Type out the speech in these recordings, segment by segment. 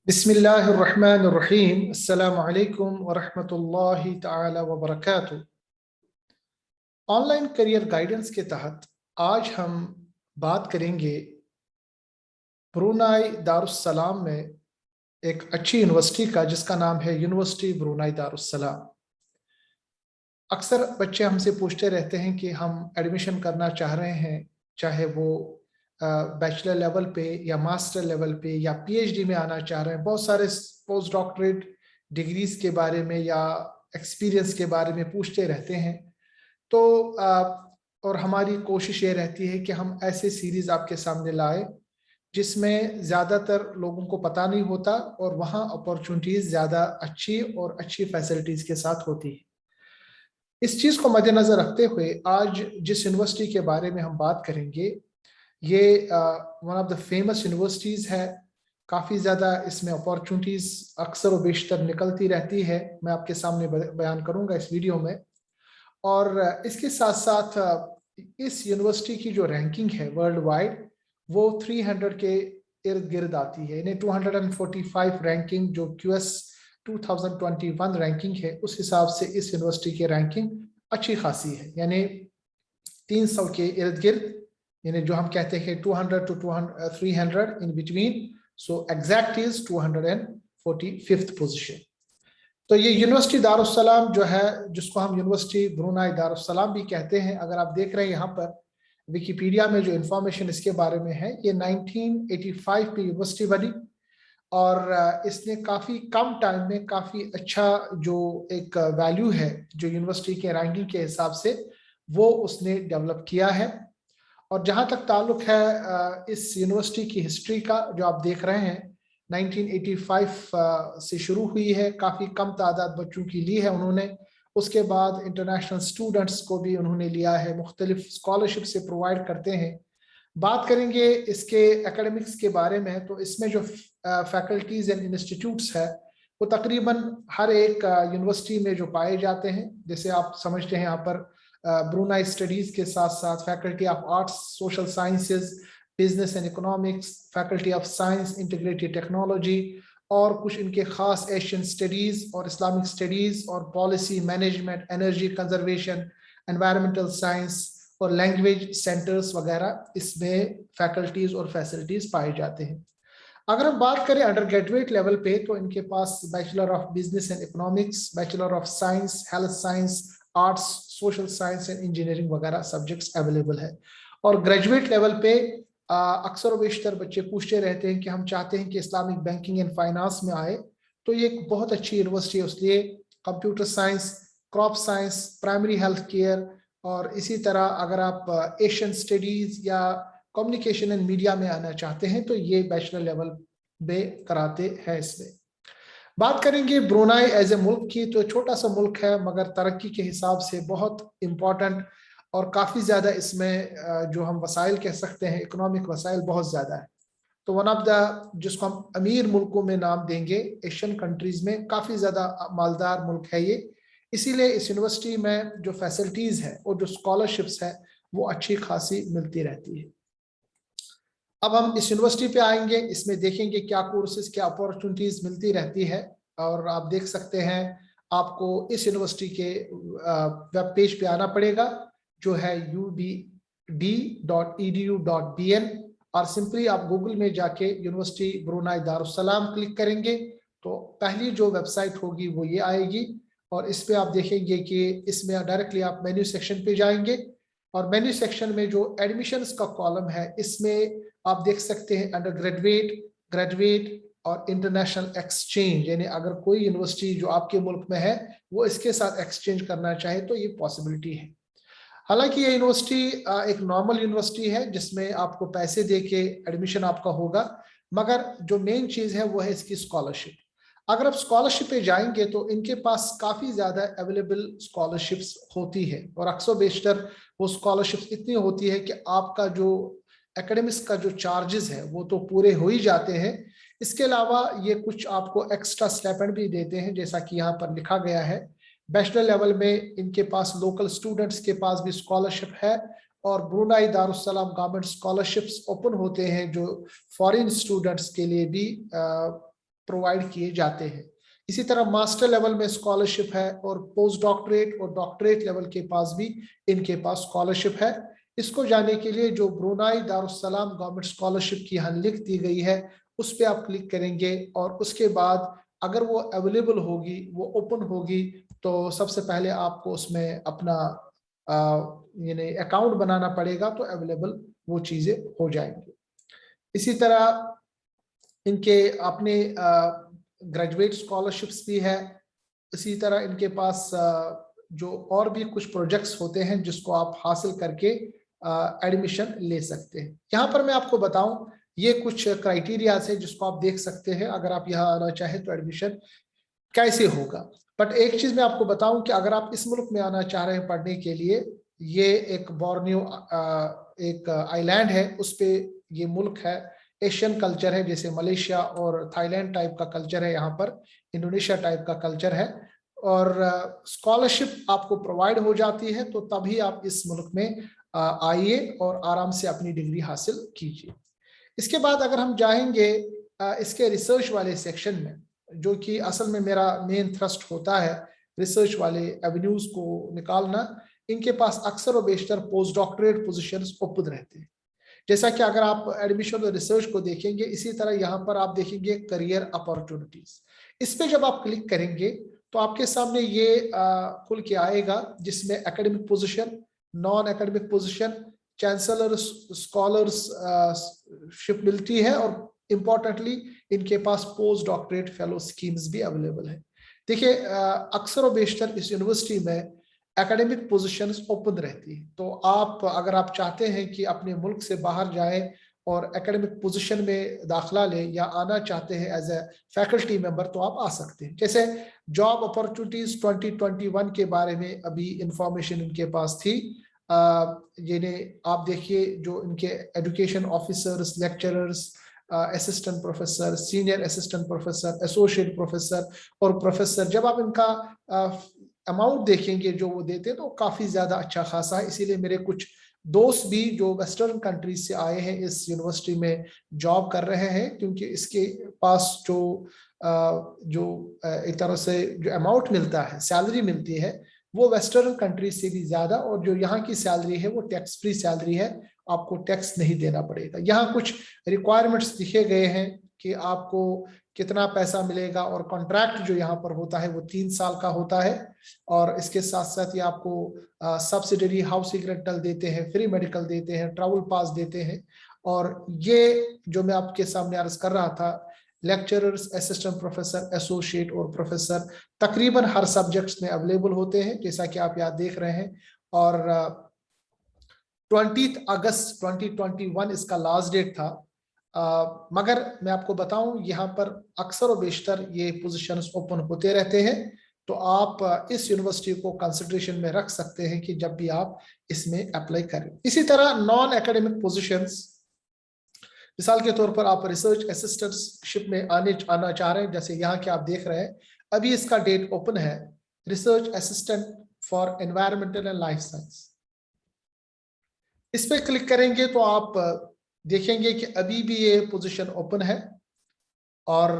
बिस्मिल्लाहिर्रहमानिर्रहीम। अस्सलामु अलैकुम वरहमतुल्लाहि ताला वबरकातुहू। ऑनलाइन करियर गाइडेंस के तहत आज हम बात करेंगे ब्रुनाई दारुस्सलाम में एक अच्छी यूनिवर्सिटी का जिसका नाम है यूनिवर्सिटी ब्रुनाई दारुस्सलाम। अक्सर बच्चे हमसे पूछते रहते हैं कि हम एडमिशन करना चाह रहे हैं, चाहे वो बैचलर लेवल पे या मास्टर लेवल पे या पीएचडी में आना चाह रहे हैं। बहुत सारे पोस्ट डॉक्टरेट डिग्रीज के बारे में या एक्सपीरियंस के बारे में पूछते रहते हैं। तो और हमारी कोशिश ये रहती है कि हम ऐसे सीरीज आपके सामने लाए जिसमें ज़्यादातर लोगों को पता नहीं होता और वहाँ अपॉर्चुनिटीज़ ज़्यादा अच्छी और अच्छी फैसिलिटीज़ के साथ होती है। इस चीज़ को मद्देनज़र रखते हुए आज जिस यूनिवर्सिटी के बारे में हम बात करेंगे ये one of the famous universities है। काफ़ी ज़्यादा इसमें अपॉर्चुनिटीज़ अक्सर व बेशतर निकलती रहती है। मैं आपके सामने बयान करूँगा इस वीडियो में। और इसके साथ साथ इस यूनिवर्सिटी की जो रैंकिंग है वर्ल्ड वाइड वो 300 के इर्द गिर्द आती है, यानी 245 रैंकिंग जो QS 2021 रैंकिंग है उस हिसाब से इस यूनिवर्सिटी की रैंकिंग अच्छी खासी है, यानी 300 के इर्द गिर्द, यानी जो हम कहते हैं 200 to 300 in between. So exact is 245th position. तो ये यूनिवर्सिटी दारुस्सलाम जो है, जिसको हम यूनिवर्सिटी ब्रुनाई दारुस्सलाम भी कहते हैं, अगर आप देख रहे हैं यहाँ पर विकिपीडिया में जो इंफॉर्मेशन इसके बारे में है, ये 1985 में यूनिवर्सिटी बनी और इसने काफ़ी कम टाइम में काफ़ी अच्छा जो एक वैल्यू है जो यूनिवर्सिटी के रैंकिंग के हिसाब से वो उसने डेवलप किया है। और जहाँ तक ताल्लुक है इस यूनिवर्सिटी की हिस्ट्री का, जो आप देख रहे हैं 1985 से शुरू हुई है, काफ़ी कम तादाद बच्चों की ली है उन्होंने। उसके बाद इंटरनेशनल स्टूडेंट्स को भी उन्होंने लिया है, मुख्तलिफ स्कॉलरशिप से प्रोवाइड करते हैं। बात करेंगे इसके एकेडमिक्स के बारे में, तो इसमें जो फैकल्टीज एंड इंस्टीट्यूट्स है वो तकरीबन हर एक यूनिवर्सिटी में जो पाए जाते हैं। जैसे आप समझते हैं यहाँ पर ब्रुनाई स्टडीज के साथ साथ faculty of arts, social sciences, business and economics, faculty of science, integrated technology और कुछ इनके खास एशियन स्टडीज और इस्लामिक स्टडीज और policy management, energy conservation, environmental science और लैंग्वेज सेंटर्स वगैरह इसमें फैकल्टीज और फैसिलिटीज पाए जाते हैं। अगर हम बात करें अंडर ग्रेजुएट लेवल पे, तो इनके पास bachelor of business and economics, bachelor of science, health science, arts, social science and engineering वगैरह सब्जेक्ट्स अवेलेबल है। और ग्रेजुएट लेवल पे अक्सर व बेशतर बच्चे पूछते रहते हैं कि हम चाहते हैं कि इस्लामिक बैंकिंग एंड फाइनेंस में आए, तो ये एक बहुत अच्छी यूनिवर्सिटी है। उसलिए computer science, crop science, primary health care और इसी तरह अगर आप एशियन स्टडीज या कम्युनिकेशन एंड मीडिया में आना चाहते हैं तो ये बैचलर लेवल में कराते हैं। इसमें बात करेंगे ब्रुनाई एज ए मुल्क की, तो छोटा सा मुल्क है मगर तरक्की के हिसाब से बहुत इम्पोर्टेंट और काफ़ी ज़्यादा इसमें जो हम वसाइल कह सकते हैं, इकोनॉमिक वसाइल बहुत ज़्यादा है। तो वन ऑफ द जिसको हम अमीर मुल्कों में नाम देंगे एशियन कंट्रीज में, काफ़ी ज़्यादा मालदार मुल्क है ये। इसीलिए इस यूनिवर्सिटी में जो फैसिलिटीज़ है और जो स्कॉलरशिप्स है वो अच्छी खासी मिलती रहती है। अब हम इस यूनिवर्सिटी पे आएंगे, इसमें देखेंगे क्या कोर्सेज, क्या अपॉर्चुनिटीज मिलती रहती है। और आप देख सकते हैं आपको इस यूनिवर्सिटी के वेब पेज पे आना पड़ेगा जो है ubd.edu.bn और सिंपली आप गूगल में जाके यूनिवर्सिटी ब्रुनाई दारुस्सलाम क्लिक करेंगे तो पहली जो वेबसाइट होगी वो ये आएगी। और इस पे आप देखेंगे कि इसमें डायरेक्टली आप मेन्यू सेक्शन पे जाएंगे और मेन्यू सेक्शन में जो एडमिशंस का कॉलम है इसमें आप देख सकते हैं अंडर ग्रेजुएट, ग्रेजुएट और इंटरनेशनल एक्सचेंज, यानी अगर कोई यूनिवर्सिटी जो आपके मुल्क में है वो इसके साथ एक्सचेंज करना चाहे तो ये पॉसिबिलिटी है। हालांकि ये यूनिवर्सिटी एक नॉर्मल यूनिवर्सिटी है जिसमें आपको पैसे दे के एडमिशन आपका होगा, मगर जो मेन चीज़ है वो है इसकी स्कॉलरशिप। अगर आप स्कॉलरशिप पे जाएंगे तो इनके पास काफ़ी ज़्यादा अवेलेबल स्कॉलरशिप्स होती है और अक्सर बेशतर वो स्कॉलरशिप्स इतनी होती है कि आपका जो एकेडमिक्स का जो चार्जेस है वो तो पूरे हो ही जाते हैं। इसके अलावा ये कुछ आपको एक्स्ट्रा स्टाइपेंड भी देते हैं, जैसा कि यहाँ पर लिखा गया है। बैचलर लेवल में इनके पास लोकल स्टूडेंट्स के पास भी स्कॉलरशिप है और Brunei Darussalam government scholarships open होते हैं जो फॉरेन स्टूडेंट्स के लिए भी प्रोवाइड किए जाते हैं। इसी तरह मास्टर लेवल में स्कॉलरशिप है और पोस्ट डॉक्टरेट और डॉक्टरेट लेवल के पास भी इनके पास स्कॉलरशिप है। इसको जानने के लिए जो ब्रुनाई दारुस्सलाम गवर्नमेंट स्कॉलरशिप की यहाँ लिंक दी गई है उस पर आप क्लिक करेंगे और उसके बाद अगर वो अवेलेबल होगी, वो ओपन होगी, तो सबसे पहले आपको उसमें अपना यानी अकाउंट बनाना पड़ेगा, तो अवेलेबल वो चीजें हो जाएंगी। इसी तरह इनके अपने ग्रेजुएट स्कॉलरशिप्स भी है। इसी तरह इनके पास जो और भी कुछ प्रोजेक्ट्स होते हैं जिसको आप हासिल करके एडमिशन ले सकते हैं। यहाँ पर मैं आपको बताऊं, ये कुछ क्राइटेरिया है जिसको आप देख सकते हैं। अगर आप यहाँ आना चाहें तो एडमिशन कैसे होगा। बट एक चीज मैं आपको बताऊं कि अगर आप इस मुल्क में आना चाह रहे हैं पढ़ने के लिए, ये एक बोर्नियो एक आइलैंड है, उस पे ये मुल्क है। एशियन कल्चर है, जैसे मलेशिया और थाईलैंड टाइप का कल्चर है, यहाँ पर इंडोनेशिया टाइप का कल्चर है। और स्कॉलरशिप आपको प्रोवाइड हो जाती है, तो तभी आप इस मुल्क में आइए और आराम से अपनी डिग्री हासिल कीजिए। इसके बाद अगर हम जाएंगे इसके रिसर्च वाले सेक्शन में, जो कि असल में मेरा मेन थ्रस्ट होता है, रिसर्च वाले एवेन्यूज को निकालना, इनके पास अक्सर और बेशतर पोस्ट डॉक्टरेट पोजीशंस ओपन रहते हैं। जैसा कि अगर आप एडमिशन और रिसर्च को देखेंगे, इसी तरह यहाँ पर आप देखेंगे करियर अपॉर्चुनिटीज। इस पे जब आप क्लिक करेंगे तो आपके सामने ये खुल के आएगा, जिसमें academic position, non academic position, chancellor, scholars ship मिलती है, और इम्पोर्टेंटली इनके पास पोस्ट डॉक्टरेट फेलो स्कीम्स भी अवेलेबल है। देखिए अक्सर और बेशतर इस यूनिवर्सिटी में एकेडमिक पोजीशंस ओपन रहती है, तो आप अगर आप चाहते हैं कि अपने मुल्क से बाहर जाएं और एकेडमिक पोजीशन में दाखिला लें या आना चाहते हैं एज ए फैकल्टी मेंबर, तो आप आ सकते हैं। जैसे जॉब अपॉर्चुनिटीज 2021 के बारे में अभी इंफॉर्मेशन इनके पास थी। यानी आप देखिए जो इनके education officers, lecturers, assistant professor, senior assistant professor, associate professor और प्रोफेसर, जब आप इनका अमाउंट देखेंगे जो वो देते हैं तो काफी ज्यादा अच्छा खासा है। इसीलिए मेरे कुछ दोस्त भी जो वेस्टर्न कंट्रीज से आए हैं इस यूनिवर्सिटी में जॉब कर रहे हैं, क्योंकि इसके पास जो एक तरह से जो अमाउंट मिलता है, सैलरी मिलती है, वो वेस्टर्न कंट्रीज से भी ज्यादा, और जो यहाँ की सैलरी है वो टैक्स फ्री सैलरी है, आपको टैक्स नहीं देना पड़ेगा। यहाँ कुछ रिक्वायरमेंट्स लिखे गए हैं कि आपको कितना पैसा मिलेगा, और कॉन्ट्रैक्ट जो यहाँ पर होता है वो 3 साल का होता है, और इसके साथ साथ ये आपको सब्सिडरी हाउसिंग रेंटल देते हैं, फ्री मेडिकल देते हैं, ट्रैवल पास देते हैं। और ये जो मैं आपके सामने अर्ज कर रहा था, लेक्चरर्स, असिस्टेंट प्रोफेसर, एसोसिएट और प्रोफेसर तकरीबन हर सब्जेक्ट्स में अवेलेबल होते हैं, जैसा कि आप यहाँ देख रहे हैं। और 20 अगस्त 2021 इसका लास्ट डेट था। मगर मैं आपको बताऊं, यहाँ पर अक्सर और बेशतर ये पोजीशंस ओपन होते रहते हैं, तो आप इस यूनिवर्सिटी को कंसिडरेशन में रख सकते हैं कि जब भी आप इसमें अप्लाई करें। इसी तरह नॉन एकेडमिक पोजीशंस, मिसाल के तौर पर आप रिसर्च असिस्टेंटशिप में आना चाह रहे हैं, जैसे यहाँ के आप देख रहे हैं, अभी इसका डेट ओपन है, research assistant for environmental and life science. इस पर क्लिक करेंगे तो आप देखेंगे कि अभी भी ये पोजीशन ओपन है, और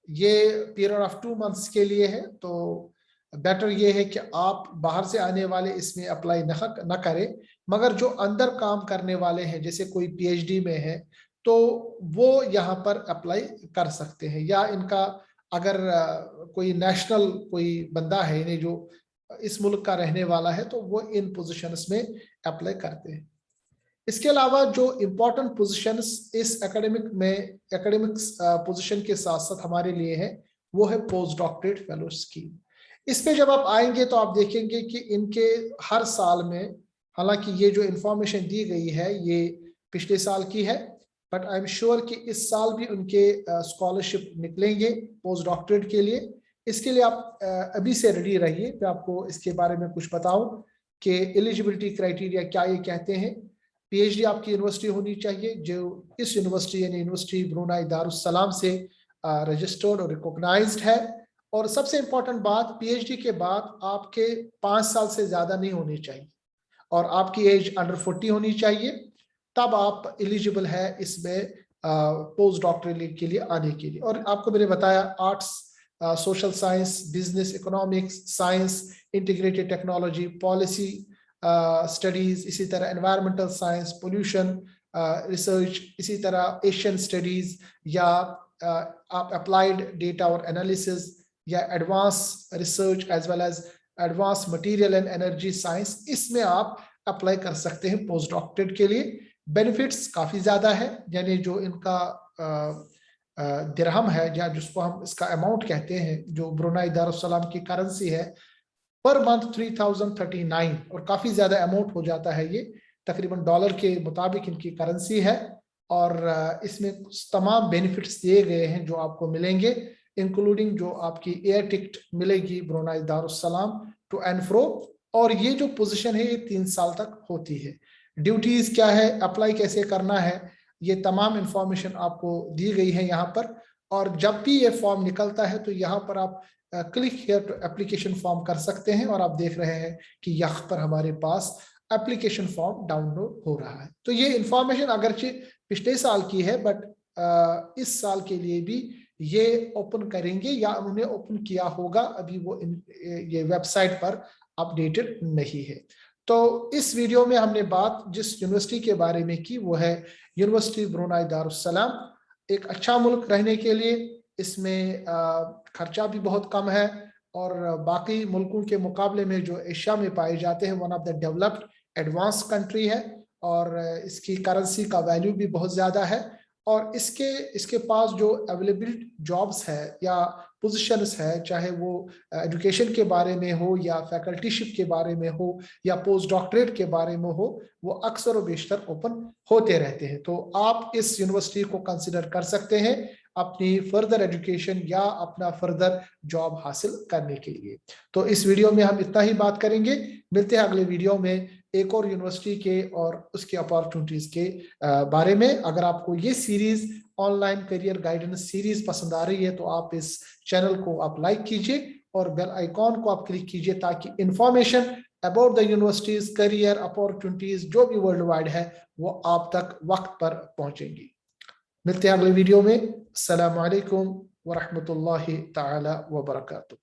ये पीरियड ऑफ 2 मंथ्स के लिए है। तो बेटर ये है कि आप बाहर से आने वाले इसमें अप्लाई न करें, मगर जो अंदर काम करने वाले हैं, जैसे कोई पीएचडी में है, तो वो यहाँ पर अप्लाई कर सकते हैं। या इनका अगर कोई नेशनल कोई बंदा है, यानी जो इस मुल्क का रहने वाला है, तो वो इन पोजीशंस में अप्लाई करते हैं। इसके अलावा जो इम्पोर्टेंट पोजीशंस इस एकेडमिक्स पोजीशन के साथ साथ हमारे लिए है, वो है पोस्ट डॉक्टरेट फेलो स्कीम। इस पे जब आप आएंगे तो आप देखेंगे कि इनके हर साल में, हालांकि ये जो इंफॉर्मेशन दी गई है ये पिछले साल की है, बट आई एम श्योर कि इस साल भी उनके स्कॉलरशिप निकलेंगे पोस्ट डॉक्टरेट के लिए। इसके लिए आप अभी से रेडी रहिए। मैं आपको इसके बारे में कुछ बताऊं कि एलिजिबिलिटी क्राइटेरिया क्या ये कहते हैं। पीएचडी आपकी यूनिवर्सिटी होनी चाहिए, जो इस यूनिवर्सिटी यानी यूनिवर्सिटी ब्रुनाई दारुस्सलाम से रजिस्टर्ड और रिकॉग्नाइज्ड है। और सबसे इंपॉर्टेंट बात, पीएचडी के बाद आपके 5 साल से ज्यादा नहीं होनी चाहिए, और आपकी एज अंडर 40 होनी चाहिए, तब आप एलिजिबल है इसमें पोस्ट डॉक्टरल के लिए आने के लिए। और आपको मैंने बताया arts, social science, business, economics, science, integrated technology, policy studies, इसी तरह एनवायरमेंटल साइंस, पोल्यूशन रिसर्च, इसी तरह एशियन स्टडीज, या आप अप्लाइड डेटा और एनालिसिस, या advance research as well as advance material and energy science, इसमें आप अप्लाई कर सकते हैं पोस्ट डॉक्टरेट के लिए। बेनिफिट्स काफ़ी ज़्यादा है, यानी जो इनका दिरहम है, या जिसको हम इसका अमाउंट कहते हैं, जो ब्रुनाई दारुस्सलाम की करेंसी है, पर मंथ 3039, और काफ़ी ज़्यादा अमाउंट हो जाता है ये, तकरीबन डॉलर के मुताबिक इनकी करेंसी है। और इसमें तमाम बेनिफिट्स दिए गए हैं जो आपको मिलेंगे, इंक्लूडिंग जो आपकी एयर टिकट मिलेगी Brunei Darussalam to and fro, और ये जो पोजीशन है ये 3 साल तक होती है। ड्यूटीज क्या है, अप्लाई कैसे करना है, ये तमाम इंफॉर्मेशन आपको दी गई है यहाँ पर। और जब भी ये फॉर्म निकलता है तो यहाँ पर आप click here to application form कर सकते हैं, और आप देख रहे हैं कि यहाँ पर हमारे पास एप्लीकेशन फॉर्म डाउनलोड हो रहा है। तो ये इंफॉर्मेशन अगरचे पिछले साल की है, बट इस साल के लिए भी ये ओपन करेंगे, या उन्होंने ओपन किया होगा, अभी वो ये वेबसाइट पर अपडेटेड नहीं है। तो इस वीडियो में हमने बात जिस यूनिवर्सिटी के बारे में की वो है यूनिवर्सिटी ब्रुनाई दारुस्सलाम। एक अच्छा मुल्क रहने के लिए इसमें खर्चा भी बहुत कम है, और बाकी मुल्कों के मुकाबले में जो एशिया में पाए जाते हैं, one of the developed advance country है, और इसकी करेंसी का वैल्यू भी बहुत ज़्यादा है। और इसके पास जो अवेलेबल जॉब्स है या पोजीशंस है, चाहे वो एजुकेशन के बारे में हो, या फैकल्टीशिप के बारे में हो, या पोस्ट डॉक्टरेट के बारे में हो, वो अक्सर और बेशतर ओपन होते रहते हैं। तो आप इस यूनिवर्सिटी को कंसिडर कर सकते हैं अपनी फर्दर एजुकेशन या अपना फर्दर जॉब हासिल करने के लिए। तो इस वीडियो में हम इतना ही बात करेंगे, मिलते हैं अगले वीडियो में एक और यूनिवर्सिटी के और उसके अपॉर्चुनिटीज के बारे में। अगर आपको ये series online career guidance series पसंद आ रही है तो आप इस चैनल को आप लाइक कीजिए और बेल आइकॉन को आप क्लिक कीजिए, ताकि information about the universities, career opportunities जो भी वर्ल्ड वाइड है वो आप तक वक्त पर पहुंचेंगी। मिलते हैं अगले वीडियो में। अस्सलामु अलैकुम व रहमतुल्लाहि तआला व बरकातुहू।